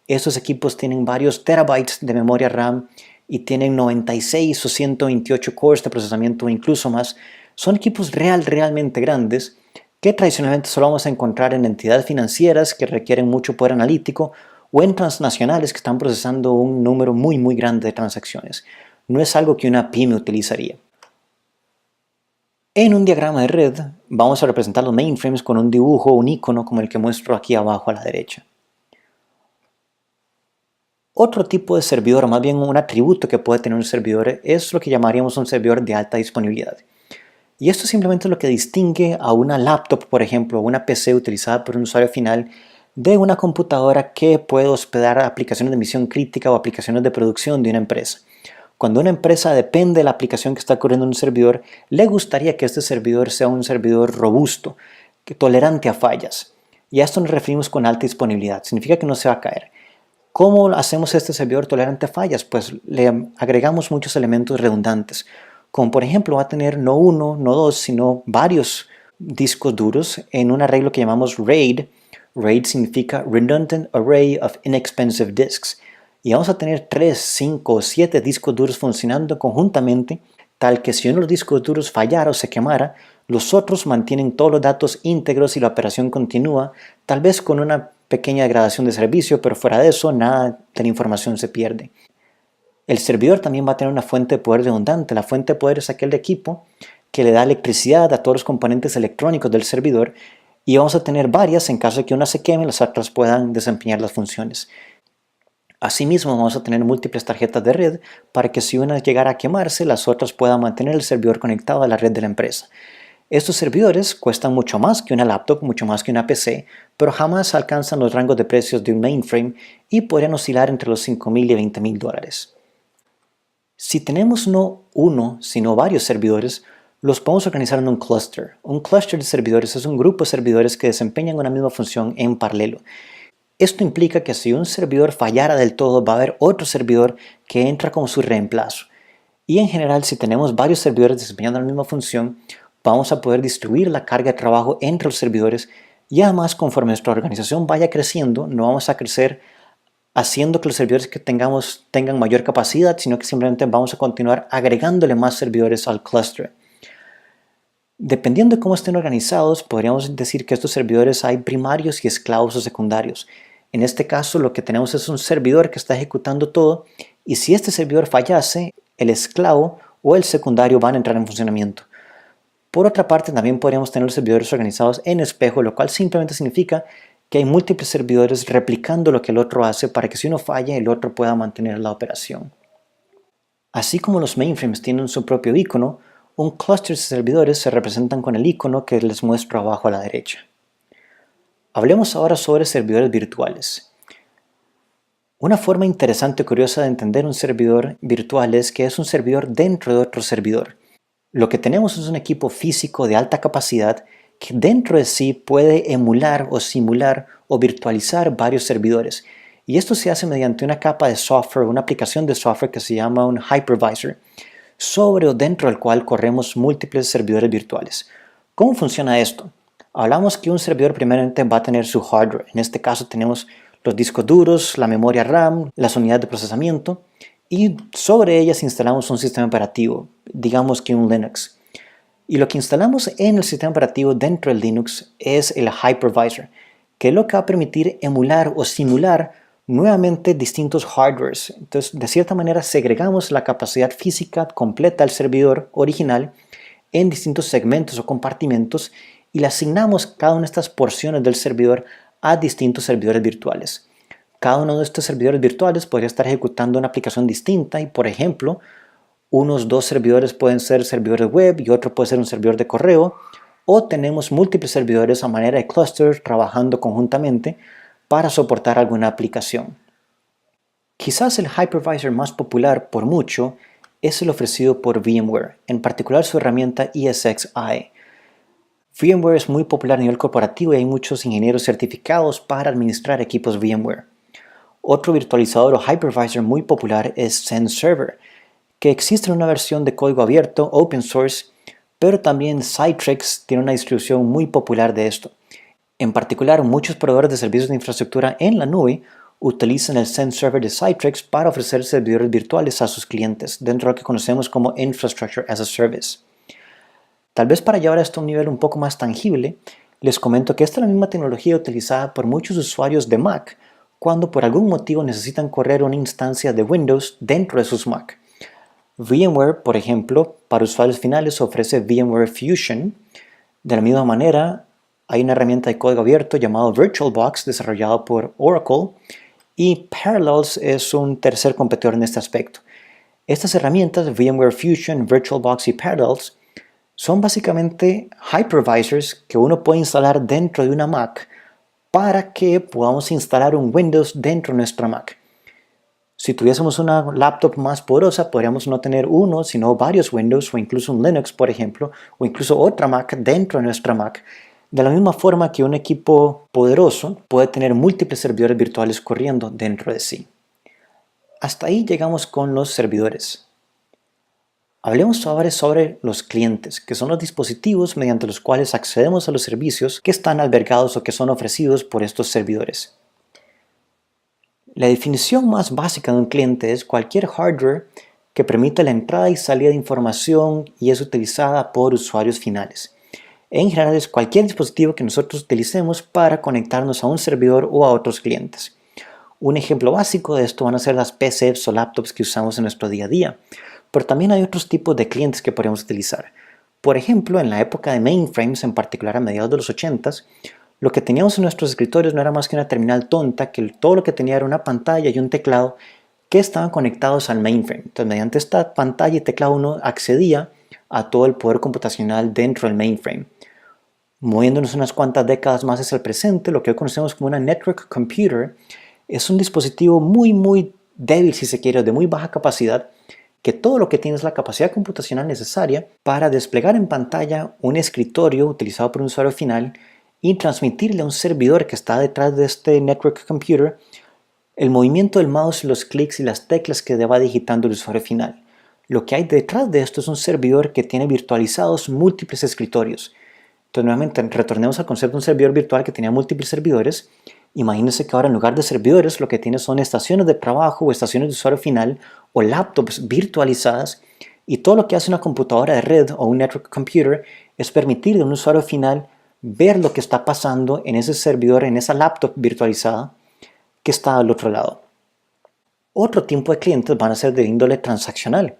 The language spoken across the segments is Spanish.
Estos equipos tienen varios terabytes de memoria RAM y tienen 96 o 128 cores de procesamiento o incluso más. Son equipos realmente grandes que tradicionalmente solo vamos a encontrar en entidades financieras que requieren mucho poder analítico o en transnacionales que están procesando un número muy grande de transacciones. No es algo que una pyme utilizaría. En un diagrama de red vamos a representar los mainframes con un dibujo, un icono como el que muestro aquí abajo a la derecha. Otro tipo de servidor, o más bien un atributo que puede tener un servidor, es lo que llamaríamos un servidor de alta disponibilidad. Y esto simplemente es lo que distingue a una laptop, por ejemplo, o una PC utilizada por un usuario final, de una computadora que puede hospedar aplicaciones de misión crítica o aplicaciones de producción de una empresa. Cuando una empresa depende de la aplicación que está corriendo en un servidor, le gustaría que este servidor sea un servidor robusto, tolerante a fallas. Y a esto nos referimos con alta disponibilidad. Significa que no se va a caer. ¿Cómo hacemos este servidor tolerante a fallas? Pues le agregamos muchos elementos redundantes, como por ejemplo va a tener no uno, no dos, sino varios discos duros en un arreglo que llamamos RAID. RAID significa Redundant Array of Inexpensive Disks. Y vamos a tener 3, 5 o 7 discos duros funcionando conjuntamente, tal que si uno de los discos duros fallara o se quemara, los otros mantienen todos los datos íntegros y la operación continúa, tal vez con una pequeña degradación de servicio, pero fuera de eso, nada de la información se pierde. El servidor también va a tener una fuente de poder redundante. La fuente de poder es aquel equipo que le da electricidad a todos los componentes electrónicos del servidor y vamos a tener varias en caso de que una se queme, las otras puedan desempeñar las funciones. Asimismo, vamos a tener múltiples tarjetas de red para que si una llegara a quemarse, las otras puedan mantener el servidor conectado a la red de la empresa. Estos servidores cuestan mucho más que una laptop, mucho más que una PC, pero jamás alcanzan los rangos de precios de un mainframe y podrían oscilar entre los $5,000 y $20,000. Si tenemos no uno, sino varios servidores, los podemos organizar en un cluster. Un cluster de servidores es un grupo de servidores que desempeñan una misma función en paralelo. Esto implica que si un servidor fallara del todo, va a haber otro servidor que entra como su reemplazo. Y en general, si tenemos varios servidores desempeñando la misma función, vamos a poder distribuir la carga de trabajo entre los servidores y además conforme nuestra organización vaya creciendo, no vamos a crecer haciendo que los servidores que tengamos tengan mayor capacidad, sino que simplemente vamos a continuar agregándole más servidores al cluster. Dependiendo de cómo estén organizados, podríamos decir que estos servidores hay primarios y esclavos o secundarios. En este caso, lo que tenemos es un servidor que está ejecutando todo y si este servidor fallase, el esclavo o el secundario van a entrar en funcionamiento. Por otra parte, también podríamos tener los servidores organizados en espejo, lo cual simplemente significa que hay múltiples servidores replicando lo que el otro hace para que si uno falla, el otro pueda mantener la operación. Así como los mainframes tienen su propio icono, un clúster de servidores se representan con el icono que les muestro abajo a la derecha. Hablemos ahora sobre servidores virtuales. Una forma interesante y curiosa de entender un servidor virtual es que es un servidor dentro de otro servidor. Lo que tenemos es un equipo físico de alta capacidad que dentro de sí puede emular o simular o virtualizar varios servidores. Y esto se hace mediante una capa de software, una aplicación de software que se llama un hypervisor, sobre o dentro del cual corremos múltiples servidores virtuales. ¿Cómo funciona esto? Hablamos que un servidor primeramente va a tener su hardware. En este caso tenemos los discos duros, la memoria RAM, las unidades de procesamiento y sobre ellas instalamos un sistema operativo, digamos que un Linux. Y lo que instalamos en el sistema operativo dentro del Linux es el hypervisor, que es lo que va a permitir emular o simular nuevamente distintos hardwares. Entonces, de cierta manera, segregamos la capacidad física completa del servidor original en distintos segmentos o compartimentos y le asignamos cada una de estas porciones del servidor a distintos servidores virtuales. Cada uno de estos servidores virtuales podría estar ejecutando una aplicación distinta y, por ejemplo, unos dos servidores pueden ser servidores web y otro puede ser un servidor de correo, o tenemos múltiples servidores a manera de cluster trabajando conjuntamente para soportar alguna aplicación. Quizás el hypervisor más popular por mucho es el ofrecido por VMware, en particular su herramienta ESXi. VMware es muy popular a nivel corporativo y hay muchos ingenieros certificados para administrar equipos VMware. Otro virtualizador o hypervisor muy popular es Xen Server, que existe en una versión de código abierto, open source, pero también Citrix tiene una distribución muy popular de esto. En particular, muchos proveedores de servicios de infraestructura en la nube utilizan el Xen Server de Citrix para ofrecer servidores virtuales a sus clientes dentro de lo que conocemos como Infrastructure as a Service. Tal vez para llevar esto a un nivel un poco más tangible, les comento que esta es la misma tecnología utilizada por muchos usuarios de Mac cuando por algún motivo necesitan correr una instancia de Windows dentro de sus Mac. VMware, por ejemplo, para usuarios finales ofrece VMware Fusion. De la misma manera, hay una herramienta de código abierto llamado VirtualBox desarrollado por Oracle y Parallels es un tercer competidor en este aspecto. Estas herramientas, VMware Fusion, VirtualBox y Parallels, son básicamente hypervisors que uno puede instalar dentro de una Mac para que podamos instalar un Windows dentro de nuestra Mac. Si tuviésemos una laptop más poderosa, podríamos no tener uno, sino varios Windows o incluso un Linux, por ejemplo, o incluso otra Mac dentro de nuestra Mac. De la misma forma que un equipo poderoso puede tener múltiples servidores virtuales corriendo dentro de sí. Hasta ahí llegamos con los servidores. Hablemos ahora sobre los clientes, que son los dispositivos mediante los cuales accedemos a los servicios que están albergados o que son ofrecidos por estos servidores. La definición más básica de un cliente es cualquier hardware que permita la entrada y salida de información y es utilizada por usuarios finales. En general es cualquier dispositivo que nosotros utilicemos para conectarnos a un servidor o a otros clientes. Un ejemplo básico de esto van a ser las PCs o laptops que usamos en nuestro día a día, pero también hay otros tipos de clientes que podemos utilizar. Por ejemplo, en la época de mainframes, en particular a mediados de los 80s, lo que teníamos en nuestros escritorios no era más que una terminal tonta, que todo lo que tenía era una pantalla y un teclado que estaban conectados al mainframe. Entonces, mediante esta pantalla y teclado uno accedía a todo el poder computacional dentro del mainframe. Moviéndonos unas cuantas décadas más hacia el presente, lo que hoy conocemos como una network computer es un dispositivo muy débil, si se quiere, de muy baja capacidad, que todo lo que tiene es la capacidad computacional necesaria para desplegar en pantalla un escritorio utilizado por un usuario final y transmitirle a un servidor que está detrás de este network computer el movimiento del mouse, los clics y las teclas que va digitando el usuario final. Lo que hay detrás de esto es un servidor que tiene virtualizados múltiples escritorios. Entonces, nuevamente, retornemos al concepto de un servidor virtual que tenía múltiples servidores. Imagínense que ahora en lugar de servidores lo que tiene son estaciones de trabajo o estaciones de usuario final o laptops virtualizadas, y todo lo que hace una computadora de red o un network computer es permitirle a un usuario final ver lo que está pasando en ese servidor, en esa laptop virtualizada que está al otro lado. Otro tipo de clientes van a ser de índole transaccional.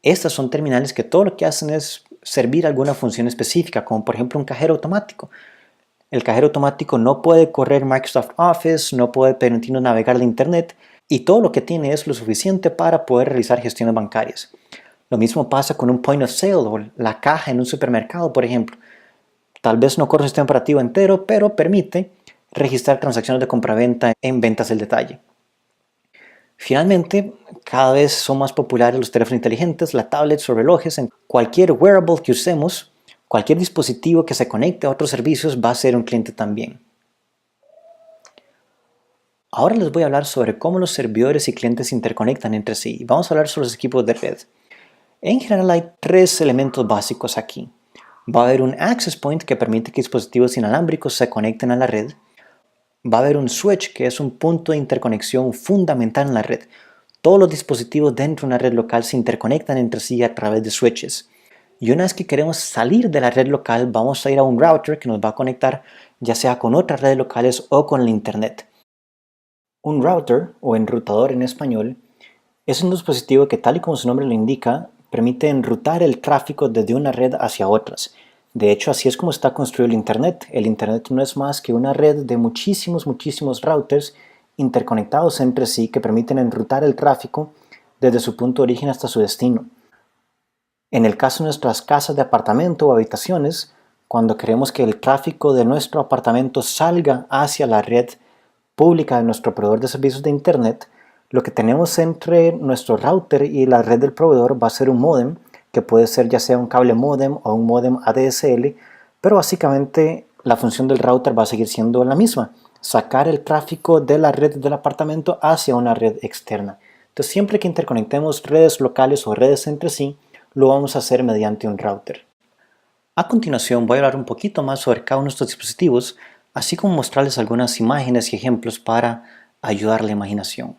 Estas son terminales que todo lo que hacen es servir alguna función específica, como por ejemplo un cajero automático. El cajero automático no puede correr Microsoft Office, no puede permitirnos navegar de Internet, y todo lo que tiene es lo suficiente para poder realizar gestiones bancarias. Lo mismo pasa con un point of sale o la caja en un supermercado, por ejemplo. Tal vez no corre el sistema operativo entero, pero permite registrar transacciones de compraventa en ventas al detalle. Finalmente, cada vez son más populares los teléfonos inteligentes, las tablets o relojes. En cualquier wearable que usemos, cualquier dispositivo que se conecte a otros servicios va a ser un cliente también. Ahora les voy a hablar sobre cómo los servidores y clientes se interconectan entre sí. Vamos a hablar sobre los equipos de red. En general hay tres elementos básicos aquí. Va a haber un access point que permite que dispositivos inalámbricos se conecten a la red. Va a haber un switch que es un punto de interconexión fundamental en la red. Todos los dispositivos dentro de una red local se interconectan entre sí a través de switches. Y una vez que queremos salir de la red local, vamos a ir a un router que nos va a conectar ya sea con otras redes locales o con el internet. Un router, o enrutador en español, es un dispositivo que, tal y como su nombre lo indica, permite enrutar el tráfico desde una red hacia otras. De hecho, así es como está construido el Internet. El Internet no es más que una red de muchísimos routers interconectados entre sí que permiten enrutar el tráfico desde su punto de origen hasta su destino. En el caso de nuestras casas de apartamento o habitaciones, cuando queremos que el tráfico de nuestro apartamento salga hacia la red pública de nuestro proveedor de servicios de Internet, lo que tenemos entre nuestro router y la red del proveedor va a ser un módem, que puede ser ya sea un cable módem o un módem ADSL, pero básicamente la función del router va a seguir siendo la misma, sacar el tráfico de la red del apartamento hacia una red externa. Entonces, siempre que interconectemos redes locales o redes entre sí, lo vamos a hacer mediante un router. A continuación voy a hablar un poquito más sobre cada uno de estos dispositivos, así como mostrarles algunas imágenes y ejemplos para ayudar a la imaginación.